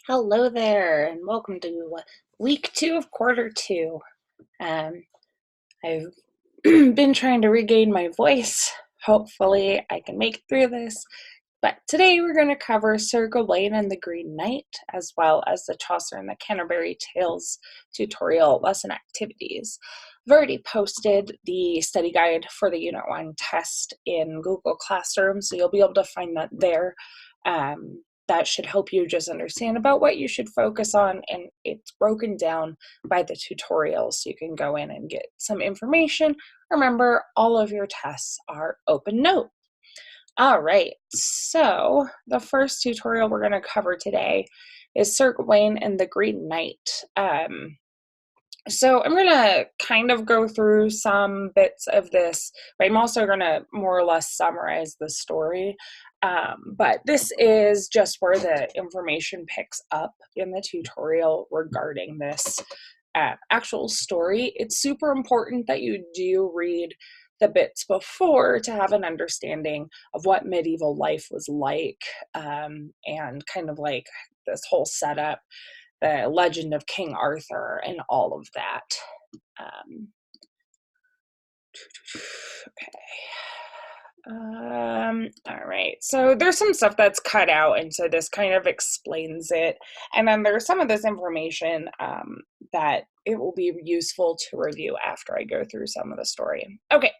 Hello there, and welcome to week 2 of quarter 2. Um, I've been trying to regain my voice. Hopefully, I can make it through this. But today we're going to cover Sir Gawain and the Green Knight, as well as the Chaucer and the Canterbury Tales tutorial lesson activities. I've already posted the study guide for the Unit 1 test in Google Classroom, so you'll be able to find that there. That should help you just understand about what you should focus on, and it's broken down by the tutorials, so you can go in and get some information. Remember, all of your tests are open note. All right, so the first tutorial we're going to cover today is Sir Gawain and the Green Knight. So I'm going to kind of go through some bits of this, but I'm also going to more or less summarize the story. But this is just where the information picks up in the tutorial regarding this actual story. It's super important that you do read the bits before to have an understanding of what medieval life was like, and kind of like this whole setup, the legend of King Arthur, and all of that. All right, so there's some stuff that's cut out, and so this kind of explains it. And then there's some of this information that it will be useful to review after I go through some of the story. Okay,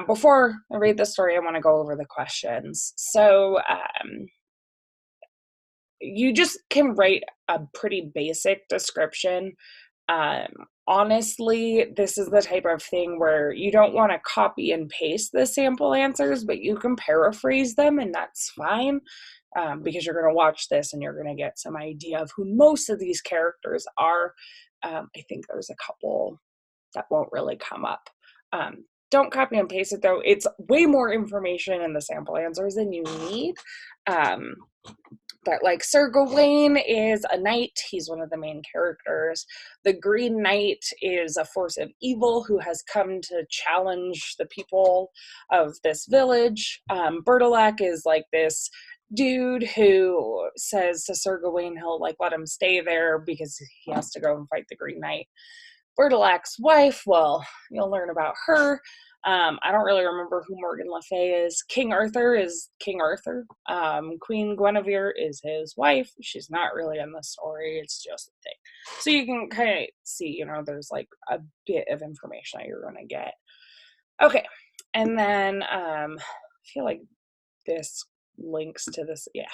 before I read the story, I want to go over the questions. So you just can write a pretty basic description. Honestly, this is the type of thing where you don't want to copy and paste the sample answers, but you can paraphrase them, and that's fine, because you're going to watch this and you're going to get some idea of who most of these characters are. I think there's a couple that won't really come up. Don't copy and paste it, though. It's way more information in the sample answers than you need. But like Sir Gawain is a knight, he's one of the main characters. The Green Knight is a force of evil who has come to challenge the people of this village. Bertilac is like this dude who says to Sir Gawain he'll like let him stay there because he has to go and fight the Green Knight. Bertilac's wife, well, you'll learn about her. I don't really remember who Morgan Le Fay is. King Arthur is King Arthur. Queen Guinevere is his wife. She's not really in the story. It's just a thing. So you can kind of see, there's like a bit of information that you're going to get. Okay. And then I feel like this links to this. Yeah.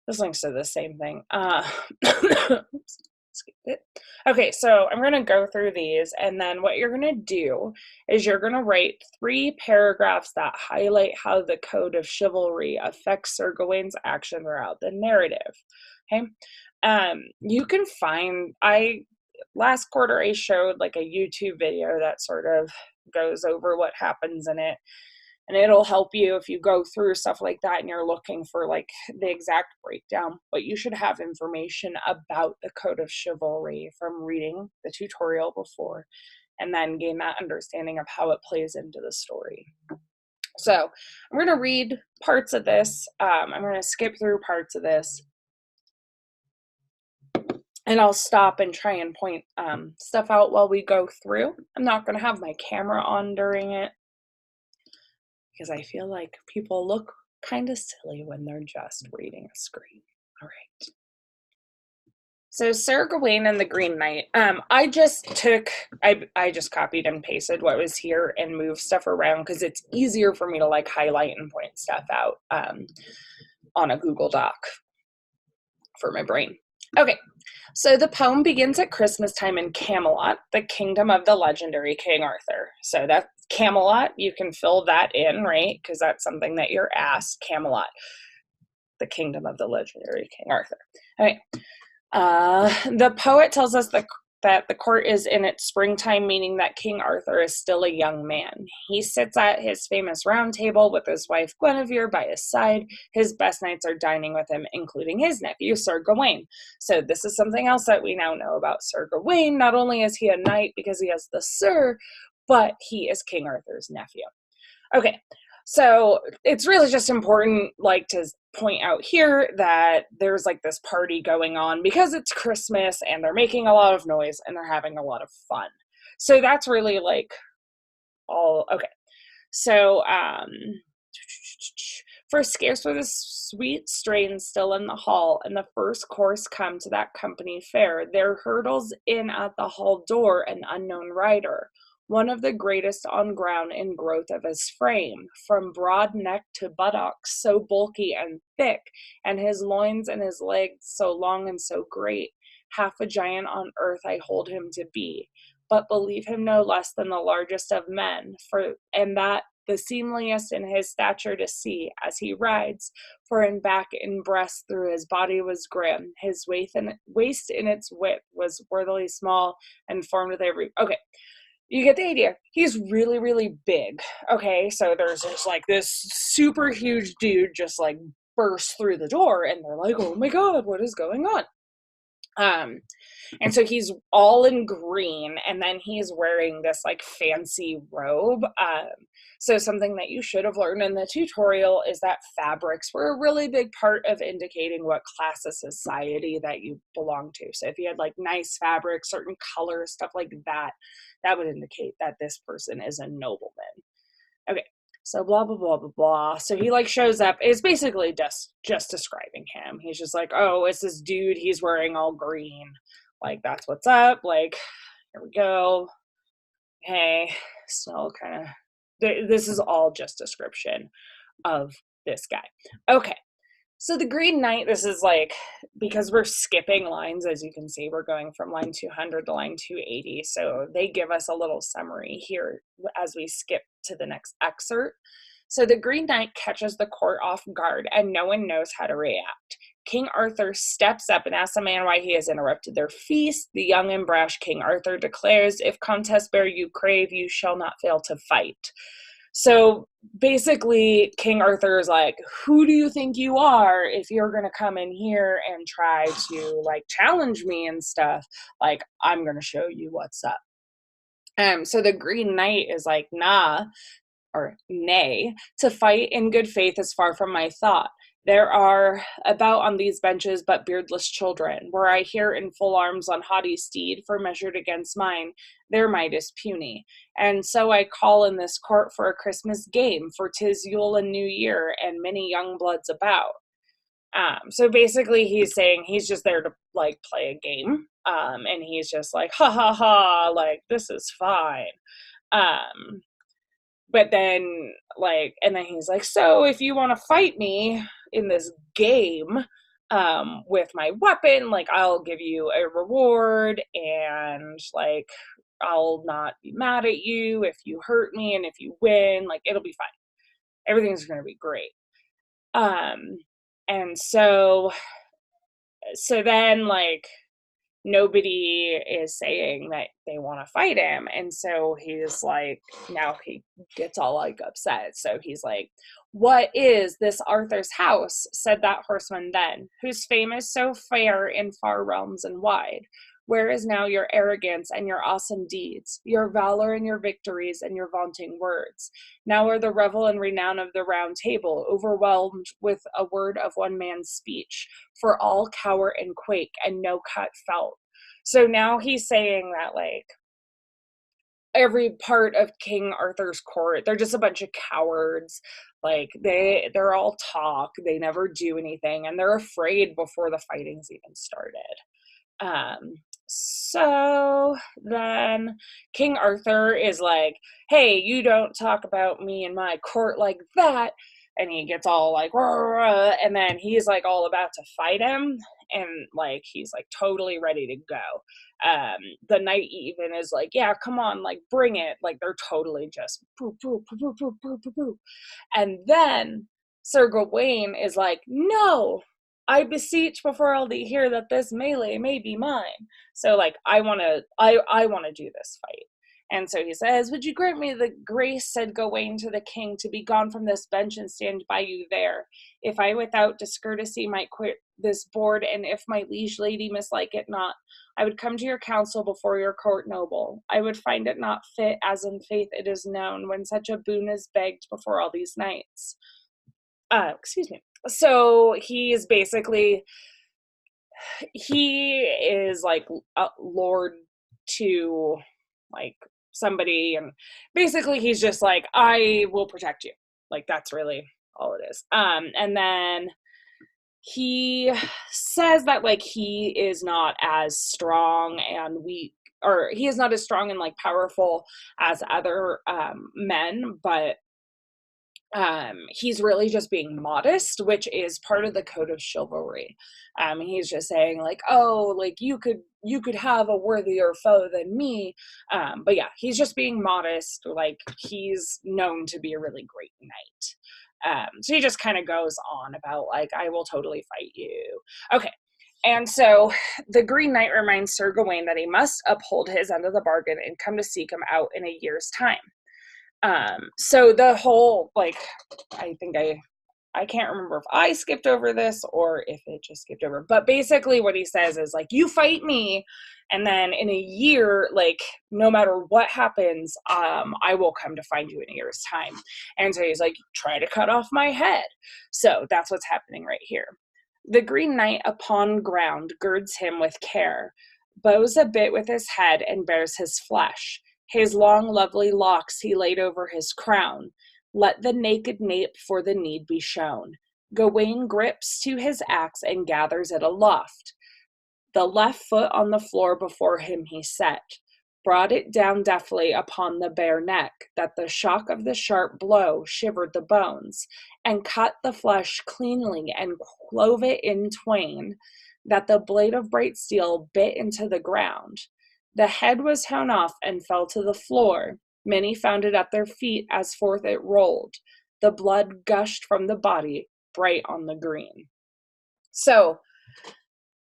This links to the same thing. Oops. Skip it. Okay, so I'm going to go through these, and then what you're going to do is you're going to write 3 paragraphs that highlight how the code of chivalry affects Sir Gawain's action throughout the narrative. Okay, you can find, last quarter I showed like a YouTube video that sort of goes over what happens in it. And it'll help you if you go through stuff like that and you're looking for like the exact breakdown. But you should have information about the code of chivalry from reading the tutorial before, and then gain that understanding of how it plays into the story. So I'm going to read parts of this. I'm going to skip through parts of this. And I'll stop and try and point stuff out while we go through. I'm not going to have my camera on during it, because I feel like people look kind of silly when they're just reading a screen. All right. So Sir Gawain and the Green Knight. I just copied and pasted what was here and moved stuff around because it's easier for me to like highlight and point stuff out on a Google Doc for my brain. Okay, so the poem begins at Christmas time in Camelot, the kingdom of the legendary King Arthur. So that's Camelot. You can fill that in, right? Because that's something that you're asked. Camelot, the kingdom of the legendary King Arthur. Okay. The poet tells us that the court is in its springtime, meaning that King Arthur is still a young man. He sits at his famous round table with his wife Guinevere by his side. His best knights are dining with him, including his nephew, Sir Gawain. So this is something else that we now know about Sir Gawain. Not only is he a knight because he has the Sir, but he is King Arthur's nephew. Okay, So it's really just important, like, to point out here that there's like this party going on because it's Christmas and they're making a lot of noise and they're having a lot of fun. So that's really like all okay. So for scarce were the sweet strains still in the hall, and the first course come to that company fair. There hurdles in at the hall door an unknown rider, one of the greatest on ground in growth of his frame, from broad neck to buttocks, so bulky and thick, and his loins and his legs so long and so great. Half a giant on earth I hold him to be, but believe him no less than the largest of men, for and that the seemliest in his stature to see, as he rides, for in back and breast through his body was grim, his waist in its width was worthily small, and formed with every okay. You get the idea. He's really, really big. Okay, so there's just like this super huge dude just like bursts through the door, and they're like, "Oh my god, what is going on?" And so he's all in green, and then he's wearing this like fancy robe. So something that you should have learned in the tutorial is that fabrics were a really big part of indicating what class of society that you belong to. So if you had like nice fabric, certain colors, stuff like that, that would indicate that this person is a nobleman. Okay, so blah blah blah blah blah. So he like shows up. It's basically just describing him. He's just like, oh, it's this dude. He's wearing all green. Like, that's what's up. Like, here we go. Hey, still kind of. This is all just description of this guy. Okay. So the Green Knight, this is like, because we're skipping lines, as you can see, we're going from line 200 to line 280. So they give us a little summary here as we skip to the next excerpt. So the Green Knight catches the court off guard, and no one knows how to react. King Arthur steps up and asks the man why he has interrupted their feast. The young and brash King Arthur declares, if contest bear you crave, you shall not fail to fight. So basically, King Arthur is like, who do you think you are if you're going to come in here and try to, like, challenge me and stuff? Like, I'm going to show you what's up. So the Green Knight is like, nah, or nay, to fight in good faith is far from my thought. There are about on these benches but beardless children. Were I here in full arms on haughty steed, for measured against mine, their might is puny. And so I call in this court for a Christmas game, for 'tis Yule and New Year, and many young bloods about. So basically he's saying he's just there to like play a game. And he's just like, ha ha ha, like, this is fine. But then, like, and then he's like, so if you want to fight me in this game, with my weapon, like, I'll give you a reward, and like, I'll not be mad at you if you hurt me, and if you win, like, it'll be fine. Everything's going to be great. And so then, like, nobody is saying that they want to fight him, and so he's like, now he gets all like upset. So he's like, what is this Arthur's house, said that horseman then, whose fame is so fair in far realms and wide? Where is now your arrogance and your awesome deeds, your valor and your victories and your vaunting words? Now are the revel and renown of the round table overwhelmed with a word of one man's speech, for all cower and quake, and no cut felt. So now he's saying that, like, every part of King Arthur's court, they're just a bunch of cowards. Like, they're all talk, they never do anything, and they're afraid before the fighting's even started. So then King Arthur is like, hey, you don't talk about me in my court like that. And he gets all like, rah, rah, and then he's like all about to fight him. And like, he's like totally ready to go. The knight even is like, yeah, come on, like, bring it. Like, they're totally just poo, poo, poo, poo, poo, poo, poo, poo. And then Sir Gawain is like, no, I beseech before all thee hear that this melee may be mine. So like, I want to do this fight. And so he says, would you grant me the grace, said Gawain to the king, to be gone from this bench and stand by you there? If I without discourtesy might quit this board, and if my liege lady mislike it not, I would come to your council before your court noble. I would find it not fit, as in faith it is known, when such a boon is begged before all these knights. Excuse me. So he is basically, he is like a lord to like somebody, and basically he's just like, I will protect you. Like, that's really all it is. And then he says that like he is not as strong and weak, or he is not as strong and like powerful as other men, but he's really just being modest, which is part of the code of chivalry. He's just saying like, oh, like you could have a worthier foe than me. But yeah, he's just being modest. Like, he's known to be a really great knight. So he just kind of goes on about like, I will totally fight you. Okay. And so the Green Knight reminds Sir Gawain that he must uphold his end of the bargain and come to seek him out in a year's time. So the whole, like, I think I can't remember if I skipped over this or if it just skipped over, but basically what he says is like, you fight me, and then in a year, like, no matter what happens, I will come to find you in a year's time. And so he's like, try to cut off my head. So that's what's happening right here. The Green Knight upon ground girds him with care, bows a bit with his head and bears his flesh. His long, lovely locks he laid over his crown. Let the naked nape for the need be shown. Gawain grips to his axe and gathers it aloft. The left foot on the floor before him he set, brought it down deftly upon the bare neck, that the shock of the sharp blow shivered the bones, and cut the flesh cleanly and clove it in twain, that the blade of bright steel bit into the ground. The head was hewn off and fell to the floor. Many found it at their feet as forth it rolled. The blood gushed from the body, bright on the green. So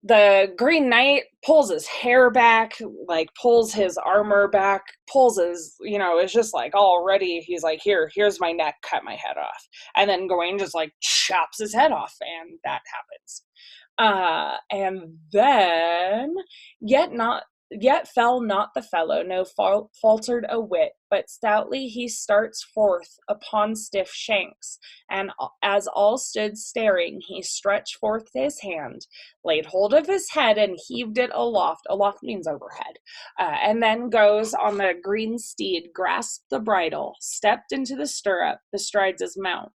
the Green Knight pulls his hair back, like pulls his armor back, pulls his, it's just like already, he's like, here's my neck, cut my head off. And then Gawain just like chops his head off, and that happens. And then, Yet fell not the fellow, no faltered a whit, but stoutly he starts forth upon stiff shanks, and as all stood staring, he stretched forth his hand, laid hold of his head, and heaved it aloft. Aloft means overhead. And then goes on the green steed, grasped the bridle, stepped into the stirrup, bestrides his mount,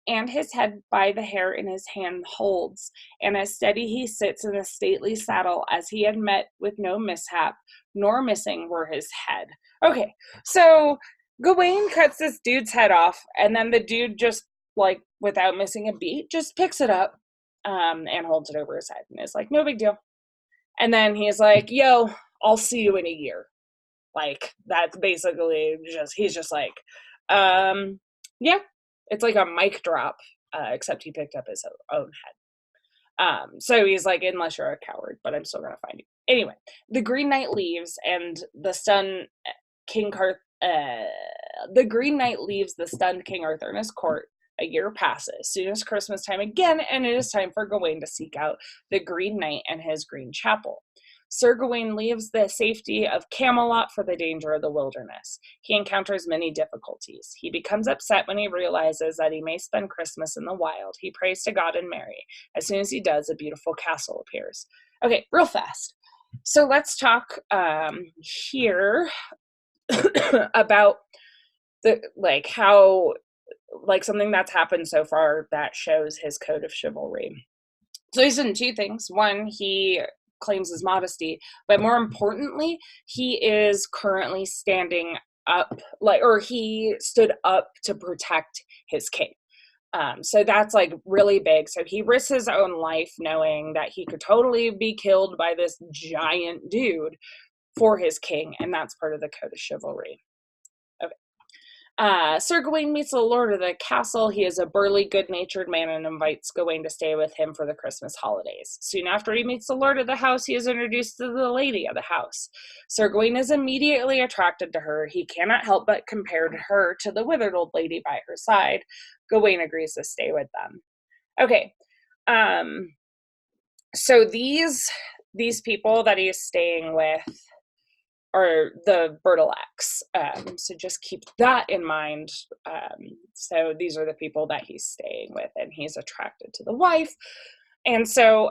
and his head by the hair in his hand holds, and as steady he sits in a stately saddle as he had met with no mishap, nor missing were his head. Okay, so Gawain cuts this dude's head off, and then the dude just, like, without missing a beat, just picks it up and holds it over his head, and is like, no big deal. And then he's like, yo, I'll see you in a year. Like, that's basically just, he's just like, yeah. It's like a mic drop, except he picked up his own head. So he's like, unless you're a coward, but I'm still going to find you. Anyway, the Green Knight leaves, and the Green Knight leaves the stunned King Arthur in his court. A year passes. Soon as Christmas time again, and it is time for Gawain to seek out the Green Knight and his green chapel. Sir Gawain leaves the safety of Camelot for the danger of the wilderness. He encounters many difficulties. He becomes upset when he realizes that he may spend Christmas in the wild. He prays to God and Mary. As soon as he does, a beautiful castle appears. Okay, real fast. So let's talk here about how something that's happened so far that shows his code of chivalry. So he's done two things. One, he claims his modesty, but more importantly, he is currently standing up, he stood up to protect his king. So that's like really big. So he risks his own life knowing that he could totally be killed by this giant dude for his king, and that's part of the code of chivalry. Okay. Sir Gawain meets the lord of the castle. He is a burly, good-natured man and invites Gawain to stay with him for the Christmas holidays. Soon after he meets the lord of the house, he is introduced to the lady of the house. Sir Gawain is immediately attracted to her. He cannot help but compare her to the withered old lady by her side. Gawain agrees to stay with them. Okay, so these people that he's staying with are the Bertilaks. So just keep that in mind. So these are the people that he's staying with, and he's attracted to the wife. And so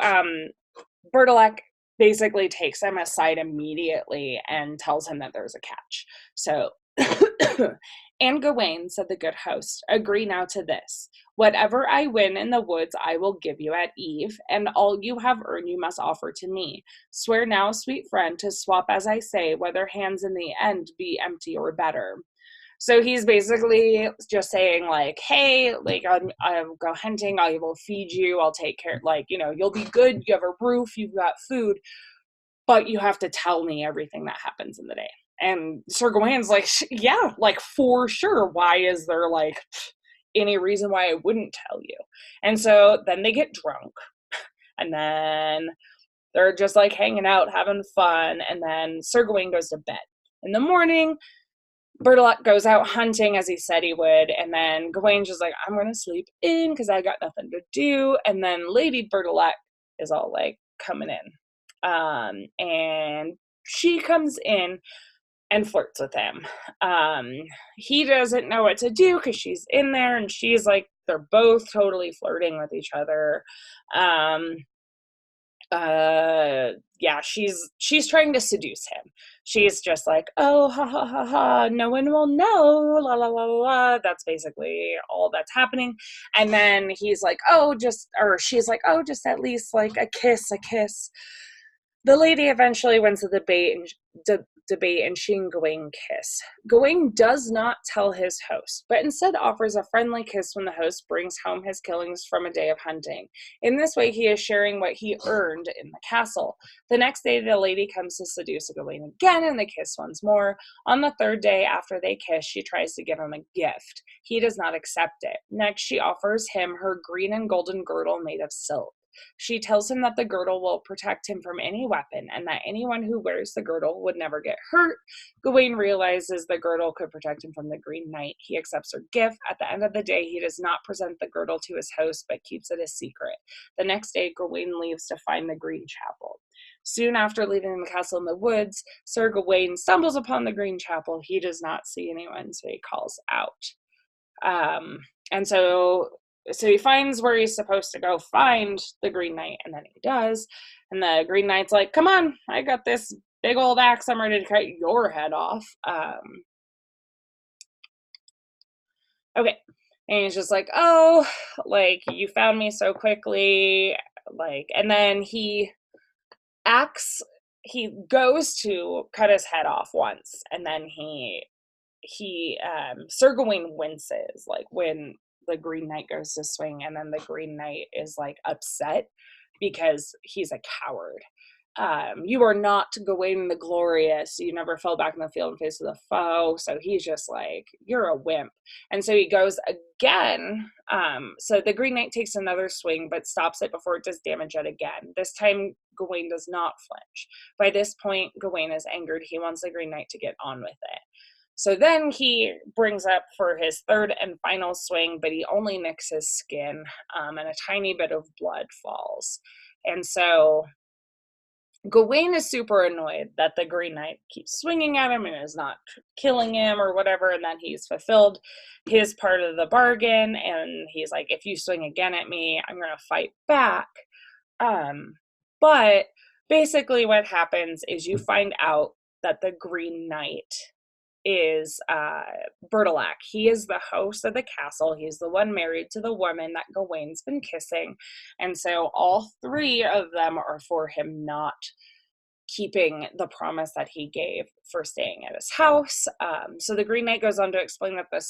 Bertilak basically takes him aside immediately and tells him that there's a catch. So, and Gawain, said the good host, agree now to this. Whatever I win in the woods, I will give you at eve, and all you have earned you must offer to me. Swear now, sweet friend, to swap as I say, whether hands in the end be empty or better. So he's basically just saying, like, hey, like, I'll go hunting, I will feed you, I'll take care, like, you know, you'll be good, you have a roof, you've got food, but you have to tell me everything that happens in the day. And Sir Gawain's like, yeah, like, for sure. Why is there, like, any reason why I wouldn't tell you? And so then they get drunk, and then they're just, like, hanging out, having fun, and then Sir Gawain goes to bed. In the morning, Bertilak goes out hunting as he said he would, and then Gawain's just like, I'm going to sleep in because I got nothing to do. And then Lady Bertilak is all, like, coming in. And she comes in and flirts with him. He doesn't know what to do because she's in there, and she's like, they're both totally flirting with each other. Yeah, she's trying to seduce him. She's just like, oh, ha ha ha ha, no one will know, la la la la. That's basically all that's happening. And then he's like, oh, she's like, oh, just at least like a kiss. The lady eventually wins the debate, and she and Gawain kiss. Gawain does not tell his host, but instead offers a friendly kiss when the host brings home his killings from a day of hunting. In this way, he is sharing what he earned in the castle. The next day, the lady comes to seduce Gawain again, and they kiss once more. On the third day after they kiss, she tries to give him a gift. He does not accept it. Next, she offers him her green and golden girdle made of silk. She tells him that the girdle will protect him from any weapon, and that anyone who wears the girdle would never get hurt. Gawain realizes the girdle could protect him from the Green Knight. He accepts her gift. At the end of the day, he does not present the girdle to his host, but keeps it a secret. The next day, Gawain leaves to find the Green Chapel. Soon after leaving the castle in the woods, Sir Gawain stumbles upon the Green Chapel. He does not see anyone, so he calls out. And so he finds where he's supposed to go find the Green Knight, and then he does. And the Green Knight's like, come on, I got this big old axe, I'm ready to cut your head off. Okay. And he's just like, oh, like, you found me so quickly. Like, and then he goes to cut his head off once, and then Sir Gawain winces, like, when the Green Knight goes to swing, and then the Green Knight is, like, upset because he's a coward. You are not Gawain the Glorious. You never fell back in the field and face of the foe. So he's just like, you're a wimp. And so he goes again. So the Green Knight takes another swing, but stops it before it does damage yet again. This time, Gawain does not flinch. By this point, Gawain is angered. He wants the Green Knight to get on with it. So then he brings up for his third and final swing, but he only nicks his skin, and a tiny bit of blood falls. And so Gawain is super annoyed that the Green Knight keeps swinging at him and is not killing him or whatever, and then he's fulfilled his part of the bargain, and he's like, if you swing again at me, I'm going to fight back. But basically what happens is you find out that the Green Knight is Bertilak. He is the host of the castle. He's the one married to the woman that Gawain's been kissing. And so all three of them are for him not keeping the promise that he gave for staying at his house. So the Green Knight goes on to explain that the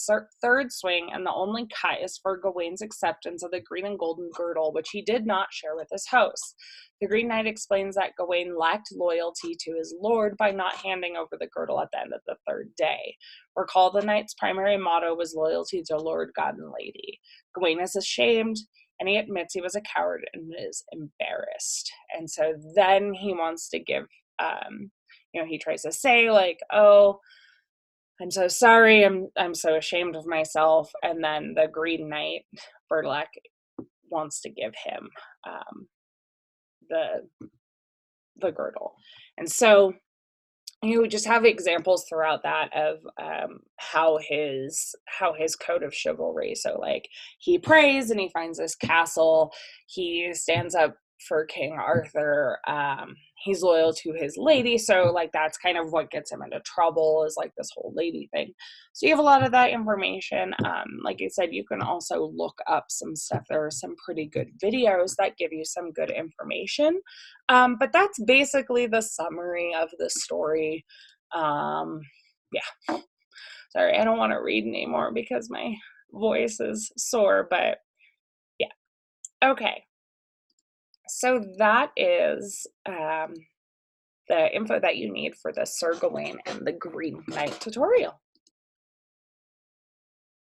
third swing and the only cut is for Gawain's acceptance of the green and golden girdle, which he did not share with his host. The Green Knight explains that Gawain lacked loyalty to his lord by not handing over the girdle at the end of the third day. Recall the knight's primary motto was loyalty to Lord, God, and Lady. Gawain is ashamed, and he admits he was a coward and is embarrassed. And so then he wants to give, he tries to say, like, oh, I'm so sorry, I'm so ashamed of myself. And then the Green Knight, Burlak, wants to give him the girdle. And so we just have examples throughout that of how his code of chivalry. So like he prays and he finds this castle. He stands up for King Arthur. He's loyal to his lady. So like that's kind of what gets him into trouble, is like this whole lady thing. So you have a lot of that information. Like I said, you can also look up some stuff. There are some pretty good videos that give you some good information. But that's basically the summary of the story. Yeah. Sorry, I don't want to read anymore because my voice is sore, but yeah. Okay. So that is the info that you need for the Sir Gawain and the Green Knight tutorial.